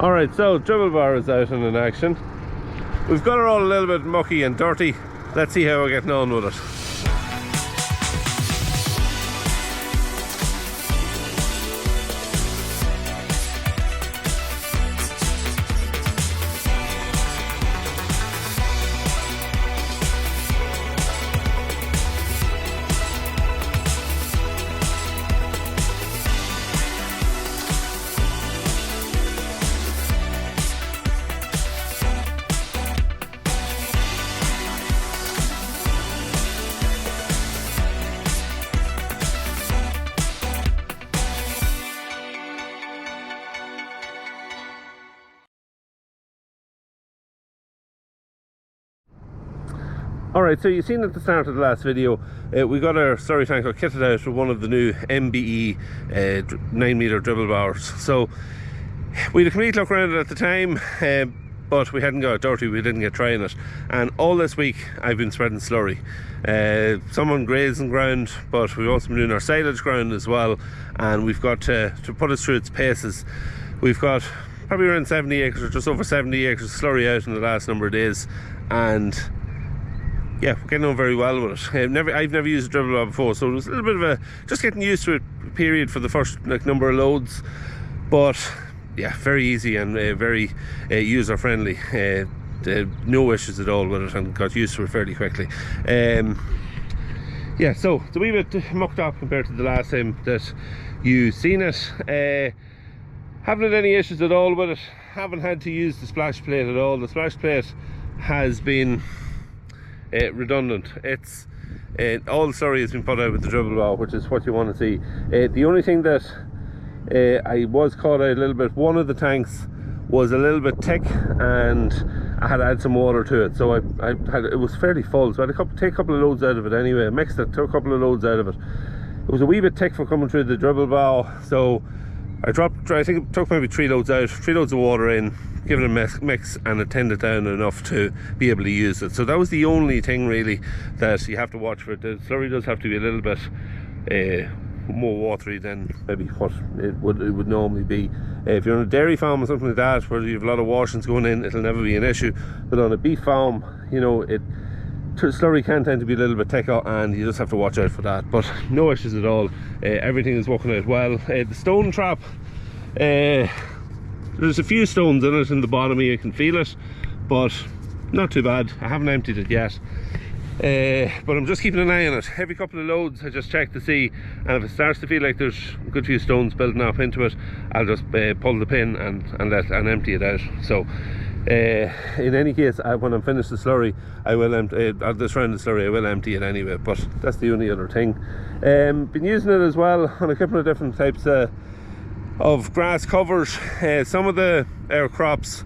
Alright, so dribble bar is out and in action. We've got her all a little bit mucky and dirty. Let's see how we're getting on with it. Alright, so you've seen at the start of the last video, we got our slurry tanker kitted out with one of the new Mbe 9-metre dribble bars. So we had a complete look around it at the time, but we hadn't got it dirty, we didn't get trying it. And all this week I've been spreading slurry. Some on grazing ground, but we've also been doing our silage ground as well. And we've got to put us through its paces. We've got probably around 70 acres or just over 70 acres of slurry out in the last number of days. And yeah, we're getting on very well with it. I've never used a dribble bar before, so it was a little bit of a just getting used to it period for the first number of loads. But yeah, very easy and very user friendly. No issues at all with it, and got used to it fairly quickly. Yeah, so it's a wee bit mucked up compared to the last time that you've seen it. Haven't had any issues at all with it. Haven't had to use the splash plate at all. The splash plate has been redundant. It's all the slurry has been put out with the dribble bar, which is what you want to see. The only thing that I was caught out a little bit, one of the tanks was a little bit thick and I had to add some water to it, so it was fairly full, so I had to take a couple of loads out of it anyway. I mixed it, took a couple of loads out of it. It was a wee bit thick for coming through the dribble bar, so I think it took maybe 3 loads out, 3 loads of water in, give it a mix, and it thinned it down enough to be able to use it. So that was the only thing really that you have to watch for. The slurry does have to be a little bit more watery than maybe what it would normally be. If you're on a dairy farm or something like that, where you have a lot of washings going in, it'll never be an issue. But on a beef farm, you know, slurry can tend to be a little bit thicker, and you just have to watch out for that. But no issues at all. Everything is working out well. The stone trap, there's a few stones in it in the bottom here, you can feel it, but not too bad. I haven't emptied it yet, but I'm just keeping an eye on it. Every couple of loads I just check to see, and if it starts to feel like there's a good few stones building up into it, I'll just pull the pin and empty it out. So in any case, when I'm finished the slurry, I will empty this round of slurry. I will empty it anyway, but that's the only other thing. Been using it as well on a couple of different types of grass covers. Some of our crops,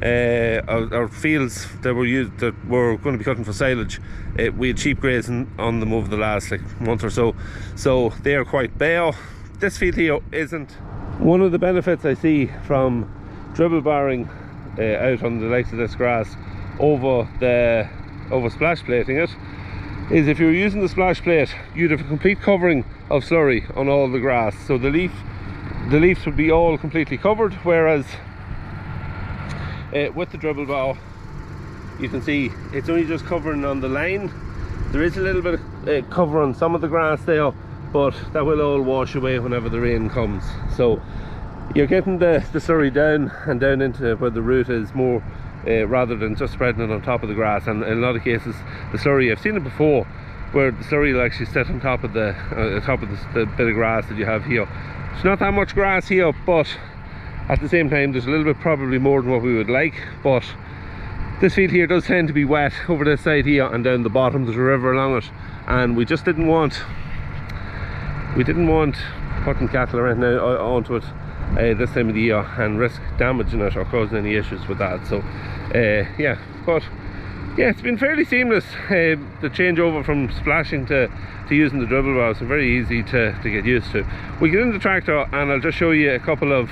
our fields that were going to be cutting for silage, we had sheep grazing on them over the last month or so, so they are quite bare. This field here isn't. One of the benefits I see from dribble barring out on the likes of this grass over splash plating it is, if you're using the splash plate, you'd have a complete covering of slurry on all the grass, so the leaves would be all completely covered, whereas with the dribble bar you can see it's only just covering on the line. There is a little bit of cover on some of the grass there, but that will all wash away whenever the rain comes. So you're getting the slurry down into where the root is more, rather than just spreading it on top of the grass. And in a lot of cases the slurry, I've seen it before, where the slurry will actually sit on top of the bit of grass that you have here. It's not that much grass here, but at the same time there's a little bit probably more than what we would like. But this field here does tend to be wet over this side here, and down the bottom there's a river along it, and we just didn't want putting cattle or anything onto it this time of the year and risk damaging it or causing any issues with that. So yeah, but yeah, it's been fairly seamless, the change over from splashing to using the dribble bar. So very easy to get used to. We get in the tractor and I'll just show you a couple of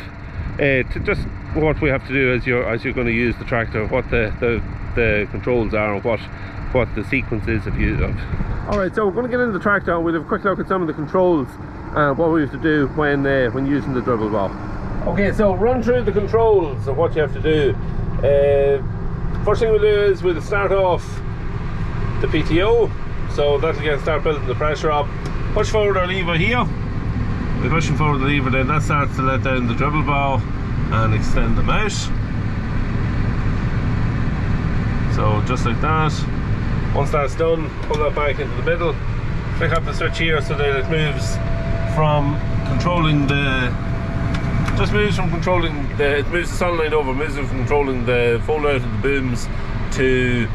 just what we have to do as you're going to use the tractor, what the controls are, and what the sequence is of use of. Alright, so we're going to get into the tractor and we'll have a quick look at some of the controls and what we have to do when using the dribble bar. Okay, so run through the controls of what you have to do. First thing we'll do is we'll start off the PTO, so that'll start building the pressure up. Push forward our lever here. We're pushing forward the lever, then that starts to let down the dribble bow and extend them out. So just like that. Once that's done, pull that back into the middle. Flick up the switch here so that it moves from controlling the it moves the solenoid over, moves it from controlling the fold out of the booms to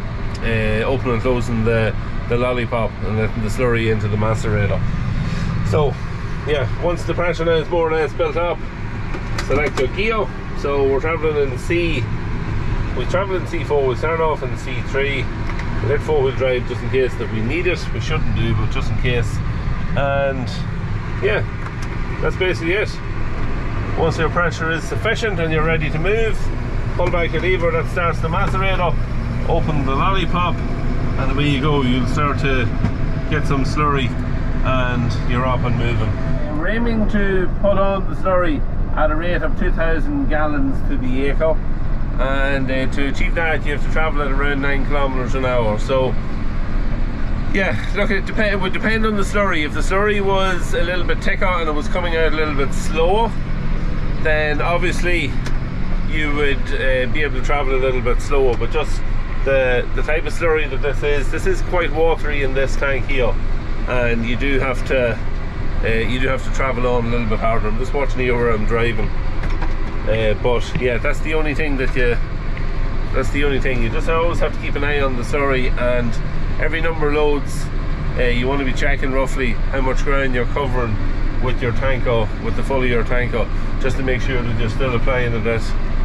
opening and closing the lollipop and letting the slurry into the macerator. So yeah, once the pressure now is more or less built up, select your gear. So we're travelling in C. We travel in C4. We start off in C3. We hit 4-wheel drive just in case that we need it. We shouldn't do, but just in case. And yeah, that's basically it. Once your pressure is sufficient and you're ready to move, pull back your lever that starts the macerator, open the lollipop, and away you go. You'll start to get some slurry and you're up and moving. We're aiming to put on the slurry at a rate of 2,000 gallons to the acre, and to achieve that you have to travel at around 9 kilometers an hour. So yeah, look, it would depend on the slurry. If the slurry was a little bit thicker and it was coming out a little bit slower, then obviously you would be able to travel a little bit slower. But just the type of slurry that this is quite watery in this tank here, and you do have to travel on a little bit harder. I'm just watching here where I'm driving, but yeah, that's the only thing you just always have to keep an eye on the slurry, and every number of loads you want to be checking roughly how much ground you're covering with your tanker, with the full of your tanker, just to make sure that you're still applying it at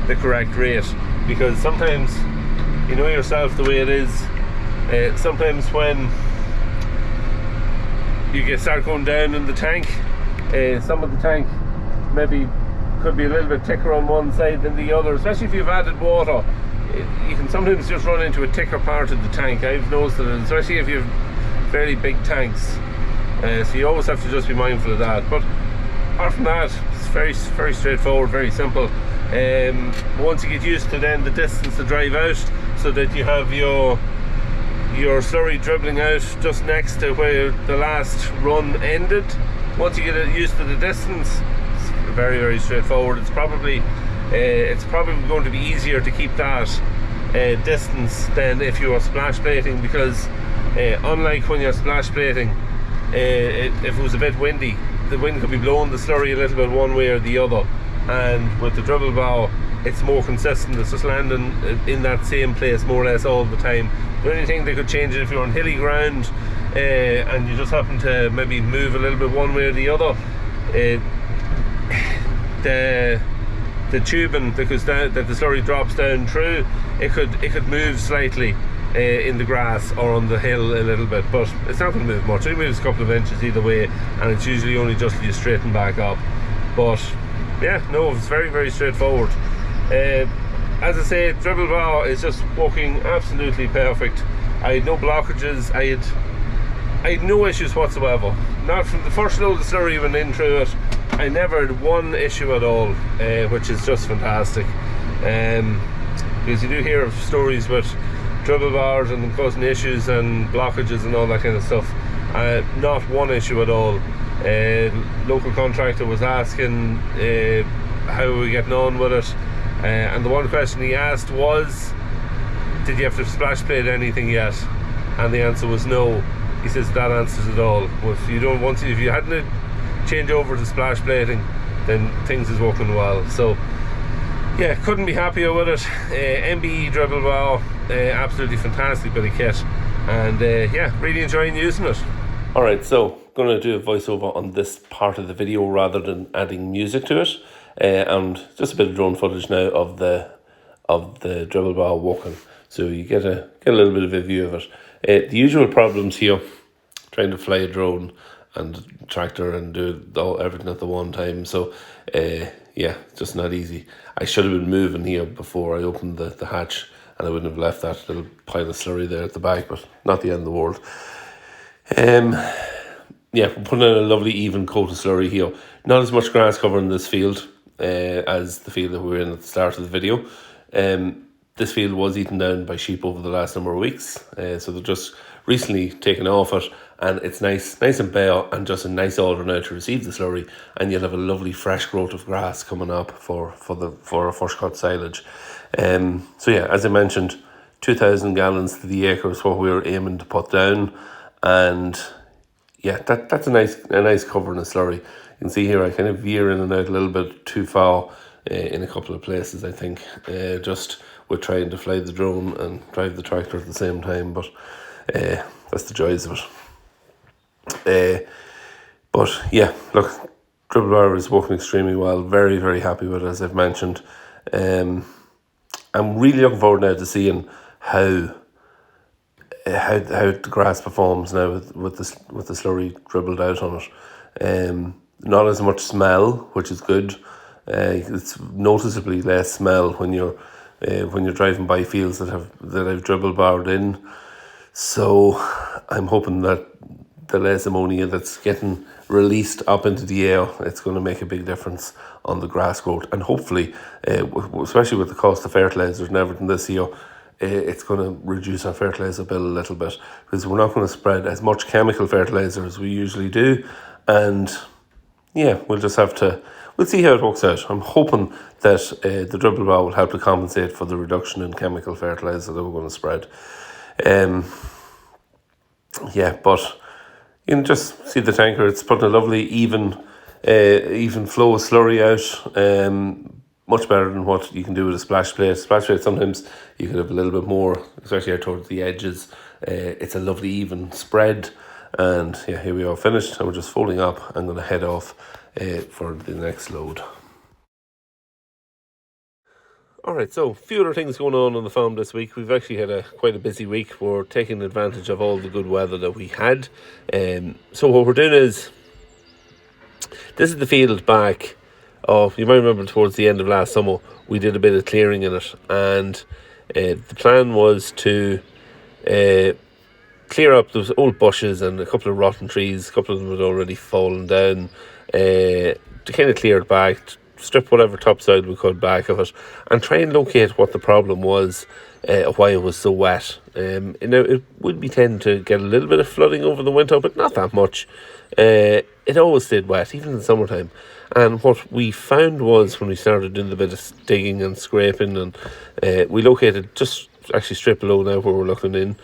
the correct rate. Because sometimes, you know yourself the way it is, sometimes when you start going down in the tank, some of the tank maybe could be a little bit thicker on one side than the other, especially if you've added water. You can sometimes just run into a thicker part of the tank. I've noticed that, especially if you have fairly big tanks. So you always have to just be mindful of that. But apart from that, it's very, very straightforward, very simple. Once you get used to then the distance to drive out, so that you have your slurry dribbling out just next to where the last run ended. Once you get used to the distance, it's very, very straightforward. It's probably going to be easier to keep that distance than if you are splash plating, because unlike when you're splash plating, if it was a bit windy, the wind could be blowing the slurry a little bit one way or the other, and with the dribble bow it's more consistent. It's just landing in that same place more or less all the time. The only thing that could change it if you're on hilly ground and you just happen to maybe move a little bit one way or the other, the tubing that the slurry drops down through, it could move slightly in the grass or on the hill a little bit, but it's not going to move much. It moves a couple of inches either way, and it's usually only just you straighten back up. But yeah, no, it's very, very straightforward. As I say, dribble bow is just working absolutely perfect. I had no blockages. I had no issues whatsoever. Not from the first load of slurry went in through it. I never had one issue at all, which is just fantastic. Because you do hear of stories with dribble bars and them causing issues and blockages and all that kind of stuff. Not one issue at all. Local contractor was asking how we were getting on with it, and the one question he asked was, did you have to splash plate anything yet? And the answer was no. He says that answers it all. If you hadn't to change over to splash plating, then things is working well. So yeah, couldn't be happier with it. Mbe Dribble bow, absolutely fantastic bit of kit, and yeah, really enjoying using it. Alright, so going to do a voiceover on this part of the video rather than adding music to it, and just a bit of drone footage now of the dribble bow working, so you get a little bit of a view of it. The usual problems here, trying to fly a drone and tractor and do everything at the one time, so yeah, just not easy. I should have been moving here before I opened the hatch, and I wouldn't have left that little pile of slurry there at the back, but not the end of the world. Yeah, we're putting in a lovely even coat of slurry here. Not as much grass cover in this field. as the field that we were in at the start of the video. This field was eaten down by sheep over the last number of weeks, so they've just recently taken off it, and it's nice and bare, and just a nice order now to receive the slurry, and you'll have a lovely fresh growth of grass coming up for our first cut silage. So yeah, as I mentioned, 2,000 gallons to the acre is what we were aiming to put down, and yeah, that's a nice cover in a slurry. You can see here I kind of veer in and out a little bit too far in a couple of places, I think, just with trying to fly the drone and drive the tractor at the same time, but that's the joys of it. But yeah, look, Dribble Bar is working extremely well. Very, very happy with it, as I've mentioned. I'm really looking forward now to seeing how the grass performs now with the slurry dribbled out on it. Not as much smell, which is good. It's noticeably less smell when you're driving by fields that I've dribble barred in. So I'm hoping that the less ammonia that's getting released up into the air, it's going to make a big difference on the grass growth, and hopefully, especially with the cost of fertilizers and everything this year, it's going to reduce our fertilizer bill a little bit, because we're not going to spread as much chemical fertilizer as we usually do, and yeah, we'll see how it works out. I'm hoping that the dribble bar will help to compensate for the reduction in chemical fertilizer that we're going to spread. Yeah, but you can just see the tanker. It's putting a lovely even flow of slurry out. Much better than what you can do with a splash plate. Splash plate, sometimes you could have a little bit more, especially out towards the edges. It's a lovely even spread. And yeah, here we are finished, and we're just folding up. I'm going to head off for the next load. Alright, so a few other things going on the farm this week. We've actually had quite a busy week. We're taking advantage of all the good weather that we had. So what we're doing is, this is the field back, you might remember towards the end of last summer, we did a bit of clearing in it, and the plan was to clear up those old bushes and a couple of rotten trees. A couple of them had already fallen down, to kind of clear it back, strip whatever topsoil we could back of it, and try and locate what the problem was, why it was so wet. It would be tend to get a little bit of flooding over the winter, but not that much. It always stayed wet, even in the summertime. And what we found was, when we started doing a bit of digging and scraping, and we located just actually straight below now where we're looking in,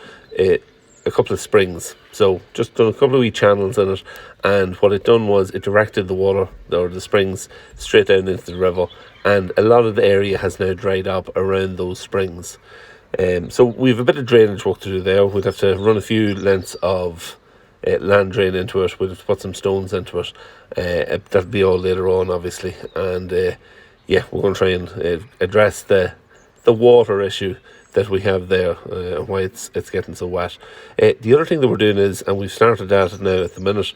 a couple of springs. So just done a couple of wee channels in it, and what it done was it directed the water, or the springs, straight down into the river, and a lot of the area has now dried up around those springs. So we have a bit of drainage work to do there. We'd have to run a few lengths of land drain into it. We'd have to put some stones into it. That'll be all later on, obviously, and yeah, we're going to try and address the water issue that we have there, why it's getting so wet. The other thing that we're doing is, and we've started that now at the minute,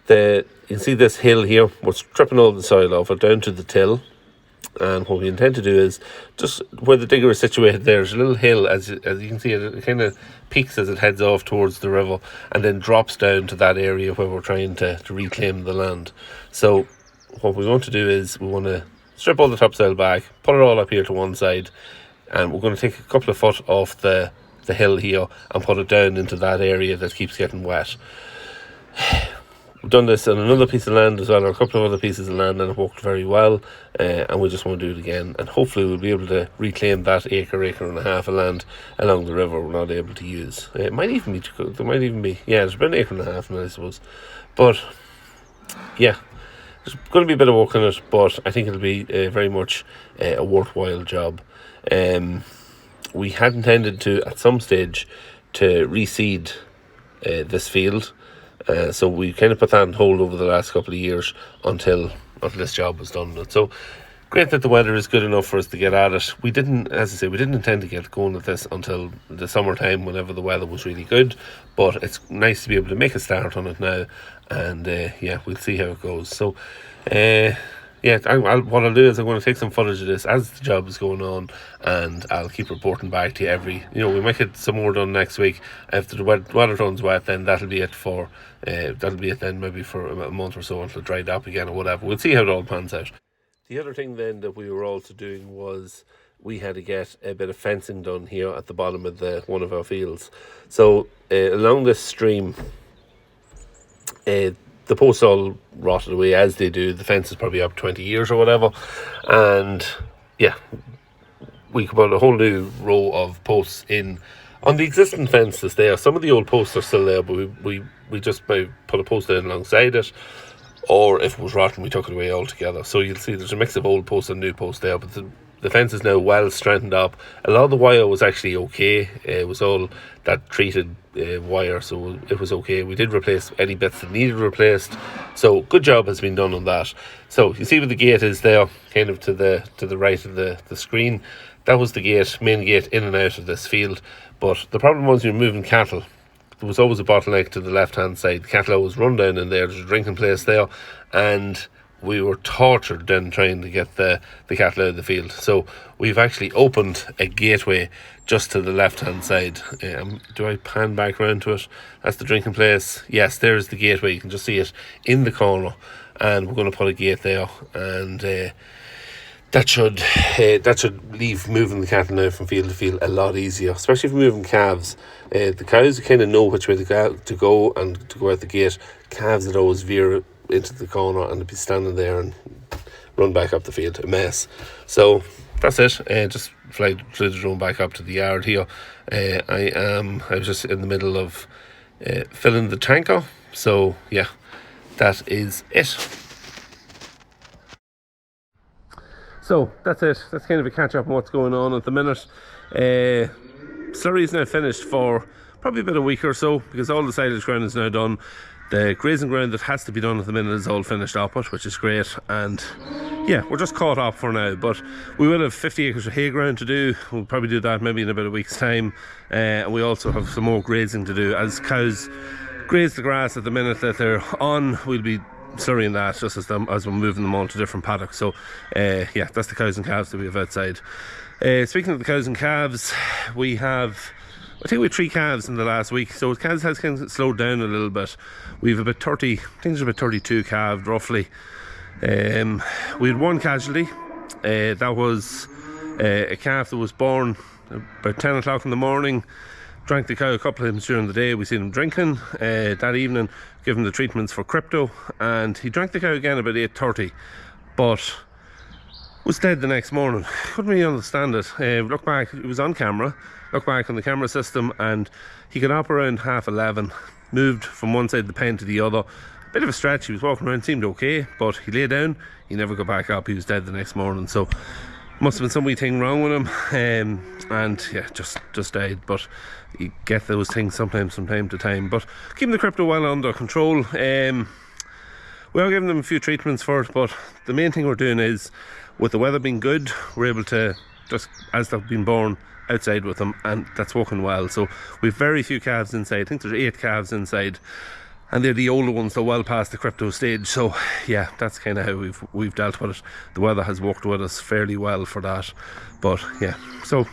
you can see this hill here. We're stripping all the soil off it down to the till, and what we intend to do is, just where the digger is situated, there's a little hill, as you can see, it kind of peaks as it heads off towards the river, and then drops down to that area where we're trying to reclaim the land. So what we want to do is, we want to strip all the topsoil back, put it all up here to one side, and we're going to take a couple of foot off the hill here and put it down into that area that keeps getting wet. We've done this on another piece of land as well, or a couple of other pieces of land, and it worked very well, and we just want to do it again, and hopefully we'll be able to reclaim that acre and a half of land along the river we're not able to use. It might even be, there's about an acre and a half now, I suppose, but yeah, there's going to be a bit of work on it, but I think it'll be very much a worthwhile job. We had intended to, at some stage, to reseed this field, so we kind of put that on hold over the last couple of years until this job was done. So great that the weather is good enough for us to get at it. We didn't intend to get going at this until the summertime, whenever the weather was really good, but it's nice to be able to make a start on it now, and yeah, we'll see how it goes. So yeah, what I'll do is I'm going to take some footage of this as the job is going on, and I'll keep reporting back to you we might get some more done next week. After the weather turns wet, then that'll be it then, maybe for a month or so until it dried up again or whatever. We'll see how it all pans out. The other thing then that we were also doing was we had to get a bit of fencing done here at the bottom of one of our fields. So along this stream, the posts all rotted away as they do. The fence is probably up 20 years or whatever, and yeah, we could put a whole new row of posts in on the existing fences there. Some of the old posts are still there, but we just might put a post in alongside it, or if it was rotten we took it away altogether. So you'll see there's a mix of old posts and new posts there, but the fence is now well strengthened up. A lot of the wire was actually okay. It was all that treated wire, so it was okay. We did replace any bits that needed replaced, so good job has been done on that. So you see where the gate is there, kind of to the right of the screen. That was the gate, main gate in and out of this field. But the problem was, you're moving cattle, there was always a bottleneck to the left hand side. The cattle always run down in there. There's a drinking place there, and we were tortured then trying to get the cattle out of the field. So we've actually opened a gateway just to the left hand side. Do I pan back around to it? That's the drinking place. Yes, there's the gateway. You can just see it in the corner, and we're going to put a gate there, and that should leave moving the cattle now from field to field a lot easier, especially if you're moving calves. The cows kind of know which way to go and to go out the gate. Calves would always veer into the corner and they'd be standing there and run back up the field, a mess. So that's it. Just fly the drone back up to the yard here. I was just in the middle of filling the tanker. So yeah, that is it. So that's it. That's kind of a catch up on what's going on at the minute. Slurry is now finished for probably about a week or so, because all the silage ground is now done. The grazing ground that has to be done at the minute is all finished up, which is great. And yeah, we're just caught up for now, but we will have 50 acres of hay ground to do. We'll probably do that maybe in about a week's time. And we also have some more grazing to do. As cows graze the grass at the minute that they're on, we'll be slurrying that just as we're moving them on to different paddocks. So yeah, that's the cows and calves that we have outside. Speaking of the cows and calves, I think we had 3 calves in the last week, so calves has kind of slowed down a little bit. We've about 30, I think there's about 32 calved roughly. We had 1 casualty. That was a calf that was born about 10 o'clock in the morning. Drank the cow a couple of times during the day. We seen him drinking. That evening, given the treatments for crypto, and he drank the cow again about 8:30, but was dead the next morning. Couldn't really understand it. Look back, it was on camera. Look back on the camera system, and he got up around 11:30, moved from one side of the pen to the other. Bit of a stretch. He was walking around, seemed okay, but he lay down. He never got back up. He was dead the next morning. So must have been some wee thing wrong with him, and yeah, just died. But you get those things sometimes from time to time. But keeping the crypto well under control. We are giving them a few treatments for it, but the main thing we're doing is, with the weather being good, we're able to just, as they've been born, outside with them, and that's working well. So we've very few calves inside. I think there's 8 calves inside, and they're the older ones, they're well past the crypto stage. So yeah, that's kind of how we've dealt with it. The weather has worked with us fairly well for that. But yeah, so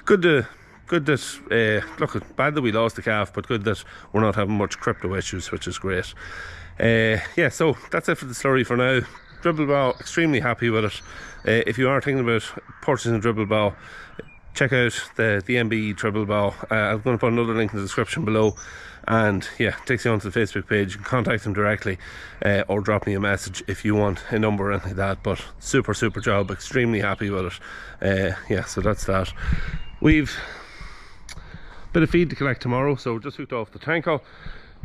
good that look, bad that we lost the calf, but good that we're not having much crypto issues, which is great. Yeah, so that's it for the slurry for now. Dribble bow, extremely happy with it. If you are thinking about purchasing a dribble bow, check out the Mbe Dribble bow. I'm going to put another link in the description below, and yeah, takes you onto the Facebook page. You can contact them directly, or drop me a message if you want a number or anything like that. But super job, extremely happy with it. Yeah, so that's that. We've a bit of feed to collect tomorrow, so just hooked off the tanker.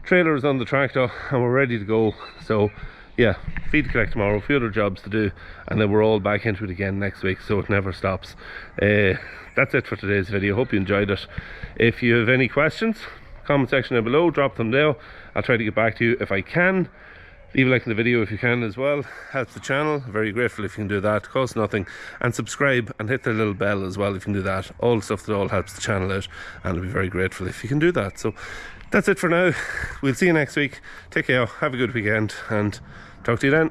Trailer is on the tractor and we're ready to go. So yeah, feed to collect tomorrow, a few other jobs to do, and then we're all back into it again next week, so it never stops. That's it for today's video. Hope you enjoyed it. If you have any questions, comment section down below, drop them there. I'll try to get back to you if I can. Leave a like in the video if you can as well. Helps the channel. Very grateful if you can do that. Costs nothing. And subscribe and hit the little bell as well if you can do that. All the stuff that all helps the channel out, and I'll be very grateful if you can do that. So that's it for now. We'll see you next week. Take care. Have a good weekend, and talk to you then.